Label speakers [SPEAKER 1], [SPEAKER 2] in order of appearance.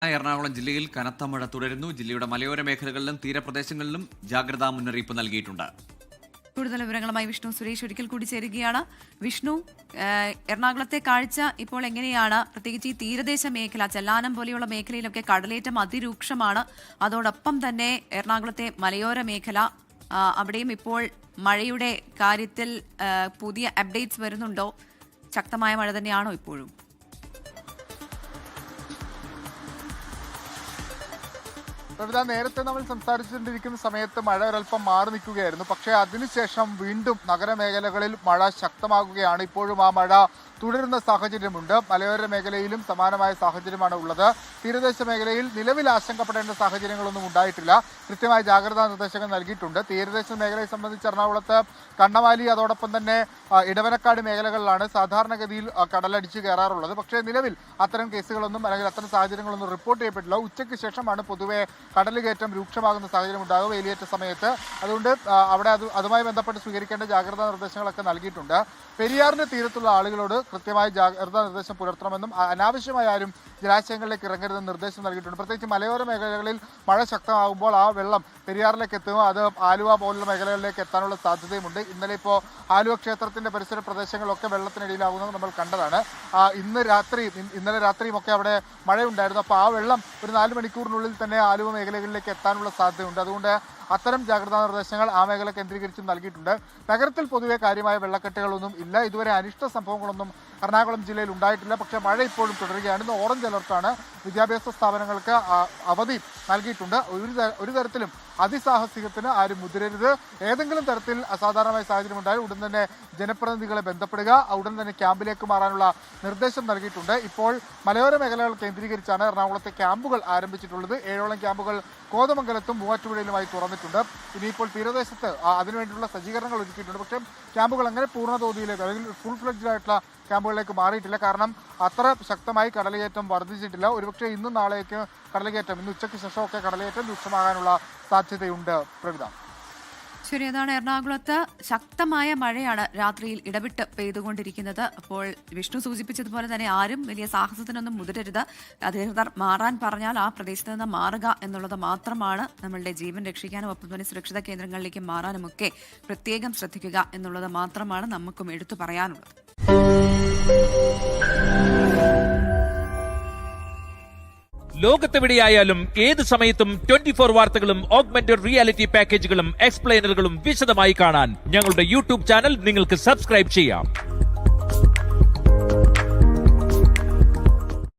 [SPEAKER 1] എറണാകുളം ജില്ലയിൽ കനത്ത മഴ തുടരുന്നു. ജില്ലയുടെ മലയോര മേഖലകളിലും തീരപ്രദേശങ്ങളിലും ജാഗ്രതാ മുന്നറിയിപ്പ് നൽകിയിട്ടുണ്ട്.
[SPEAKER 2] കൂടുതൽ വിവരങ്ങളുമായി വിഷ്ണു സുരേഷ് ഒരിക്കൽ കൂടി ചേരുകയാണ്. വിഷ്ണു, എറണാകുളത്തെ കാഴ്ച ഇപ്പോൾ എങ്ങനെയാണ്? പ്രത്യേകിച്ച് ഈ തീരദേശ മേഖല, ചെല്ലാനം പോലെയുള്ള മേഖലയിലൊക്കെ കടലേറ്റം അതിരൂക്ഷമാണ്. അതോടൊപ്പം തന്നെ എറണാകുളത്തെ മലയോര മേഖല, അവിടെയും ഇപ്പോൾ മഴയുടെ കാര്യത്തിൽ പുതിയ അപ്ഡേറ്റ്സ് വരുന്നുണ്ടോ? ശക്തമായ മഴ തന്നെയാണോ ഇപ്പോഴും?
[SPEAKER 3] പ്രവിത, നേരത്തെ നമ്മൾ സംസാരിച്ചുകൊണ്ടിരിക്കുന്ന സമയത്ത് മഴ ഒരൽപ്പം മാറി നിൽക്കുകയായിരുന്നു. പക്ഷേ അതിനുശേഷം വീണ്ടും നഗരമേഖലകളിൽ മഴ ശക്തമാകുകയാണ്. ഇപ്പോഴും ആ മഴ തുടരുന്ന സാഹചര്യമുണ്ട്. മലയോര മേഖലയിലും സമാനമായ സാഹചര്യമാണ് ഉള്ളത്. തീരദേശ മേഖലയിൽ നിലവിൽ ആശങ്കപ്പെടേണ്ട സാഹചര്യങ്ങളൊന്നും ഉണ്ടായിട്ടില്ല. കൃത്യമായ ജാഗ്രതാ നിർദ്ദേശങ്ങൾ നൽകിയിട്ടുണ്ട്. തീരദേശ മേഖലയെ സംബന്ധിച്ച് എറണാകുളത്ത് കണ്ണമാലി, അതോടൊപ്പം തന്നെ ഇടവനക്കാട് മേഖലകളിലാണ് സാധാരണഗതിയിൽ കടലടിച്ച് കയറാറുള്ളത്. പക്ഷേ നിലവിൽ അത്തരം കേസുകളൊന്നും അല്ലെങ്കിൽ അത്തരം സാഹചര്യങ്ങളൊന്നും റിപ്പോർട്ട് ചെയ്യപ്പെട്ടില്ല. ഉച്ചയ്ക്ക് ശേഷമാണ് പൊതുവെ കടലുകയറ്റം രൂക്ഷമാകുന്ന സാഹചര്യം ഉണ്ടാകും വേലിയേറ്റ സമയത്ത്. അതുകൊണ്ട് അവിടെ അതുമായി ബന്ധപ്പെട്ട് സ്വീകരിക്കേണ്ട ജാഗ്രതാ നിർദ്ദേശങ്ങളൊക്കെ നൽകിയിട്ടുണ്ട്. പെരിയാറിന്റെ തീരത്തുള്ള ആളുകളോട് കൃത്യമായ ജാഗ്രതാ നിർദ്ദേശം പുലർത്തണമെന്നും അനാവശ്യമായ ആരും ജലാശയങ്ങളിലേക്ക് ഇറങ്ങരുതെന്ന് നിർദ്ദേശം നൽകിയിട്ടുണ്ട്. പ്രത്യേകിച്ച് മലയോര മേഖലകളിൽ മഴ ശക്തമാകുമ്പോൾ ആ വെള്ളം പെരിയാറിലേക്ക് എത്തുമ്പോൾ അത് ആലുവ പോലുള്ള മേഖലകളിലേക്ക് എത്താനുള്ള സാധ്യതയുമുണ്ട്. ഇന്നലെ ഇപ്പോൾ ആലുവ ക്ഷേത്രത്തിന്റെ പരിസര പ്രദേശങ്ങളൊക്കെ വെള്ളത്തിനടിയിലാകുന്നത് നമ്മൾ കണ്ടതാണ്. ഇന്നലെ രാത്രിയുമൊക്കെ അവിടെ മഴയുണ്ടായിരുന്നു. അപ്പോൾ ആ വെള്ളം ഒരു 4 മണിക്കൂറിനുള്ളിൽ തന്നെ ആലുവ മേഖലകളിലേക്ക് എത്താനുള്ള സാധ്യതയുണ്ട്. അതുകൊണ്ട് അത്തരം ജാഗ്രതാ നിർദ്ദേശങ്ങൾ ആ മേഖല കേന്ദ്രീകരിച്ചും നൽകിയിട്ടുണ്ട്. നഗരത്തിൽ പൊതുവെ കാര്യമായ വെള്ളക്കെട്ടുകളൊന്നും ഇല്ല. ഇതുവരെ അനിഷ്ട സംഭവങ്ങളൊന്നും എറണാകുളം ജില്ലയിൽ ഉണ്ടായിട്ടില്ല. പക്ഷേ മഴ ഇപ്പോഴും തുടരുകയാണ്. ഇന്ന് ഓറഞ്ച് അലർട്ടാണ്. വിദ്യാഭ്യാസ സ്ഥാപനങ്ങൾക്ക് അവധി നൽകിയിട്ടുണ്ട്. ഒരു തരത്തിലും അതിസാഹസികത്തിന് ആരും മുതിരരുത്. ഏതെങ്കിലും തരത്തിൽ അസാധാരണമായ സാഹചര്യം ഉണ്ടായാൽ ഉടൻ തന്നെ ജനപ്രതിനിധികളെ ബന്ധപ്പെടുക. ഉടൻ തന്നെ ക്യാമ്പിലേക്ക് മാറാനുള്ള നിർദ്ദേശം നൽകിയിട്ടുണ്ട്. ഇപ്പോൾ മലയോര മേഖലകൾ കേന്ദ്രീകരിച്ചാണ് എറണാകുളത്തെ ക്യാമ്പുകൾ ആരംഭിച്ചിട്ടുള്ളത്. 7ഓളം ക്യാമ്പുകൾ കോതമംഗലത്തും മൂവാറ്റുപുഴയിലുമായി തുറന്നിട്ടുണ്ട്. ഇനിയിപ്പോൾ തീരദേശത്ത് അതിനുവേണ്ടിയുള്ള സജ്ജീകരണങ്ങൾ ഒരുക്കിയിട്ടുണ്ട്. പക്ഷേ ക്യാമ്പുകൾ അങ്ങനെ പൂർണ്ണതോതിയിലേക്ക് അല്ലെങ്കിൽ ഫുൾ ഫ്ലെഡ്ജ്ഡ് ആയിട്ടുള്ള ക്യാമ്പുകളിലേക്ക് മാറിയിട്ടില്ല. കാരണം അത്ര ശക്തമായി കടലുകയറ്റം വർദ്ധിച്ചിട്ടില്ല. ഒരുപക്ഷെ ഇന്നും നാളേക്ക് കടലുകയറ്റം, ഇന്ന് ഉച്ചയ്ക്ക് ശേഷമൊക്കെ കടലുകയറ്റം രൂക്ഷമാകാനുള്ള സാധ്യതയുണ്ട്. പ്രവിത,
[SPEAKER 2] ശരി, അതാണ് എറണാകുളത്ത് ശക്തമായ മഴയാണ് രാത്രിയിൽ ഇടവിട്ട് പെയ്തുകൊണ്ടിരിക്കുന്നത്. അപ്പോൾ വിഷ്ണു സൂചിപ്പിച്ചതുപോലെ തന്നെ ആരും വലിയ സാഹസത്തിനൊന്നും മുതിരരുത്. അധികൃതർ മാറാൻ പറഞ്ഞാൽ ആ പ്രദേശത്ത് നിന്ന് മാറുക എന്നുള്ളത് മാത്രമാണ്. നമ്മളുടെ ജീവൻ രക്ഷിക്കാനും ഒപ്പം തന്നെ സുരക്ഷിത കേന്ദ്രങ്ങളിലേക്ക് മാറാനുമൊക്കെ പ്രത്യേകം ശ്രദ്ധിക്കുക എന്നുള്ളത് മാത്രമാണ് നമുക്കും എടുത്തു പറയാനുള്ളത്.
[SPEAKER 4] ലോകത്തെവിടെയായാലും ഏത് സമയത്തും 24 വാർത്തകളും ഓഗ്മെന്റഡ് റിയാലിറ്റി പാക്കേജുകളും എക്സ്പ്ലെയിനറുകളും വിശദമായി കാണാൻ ഞങ്ങളുടെ യൂട്യൂബ് ചാനൽ നിങ്ങൾക്ക് സബ്സ്ക്രൈബ് ചെയ്യാം.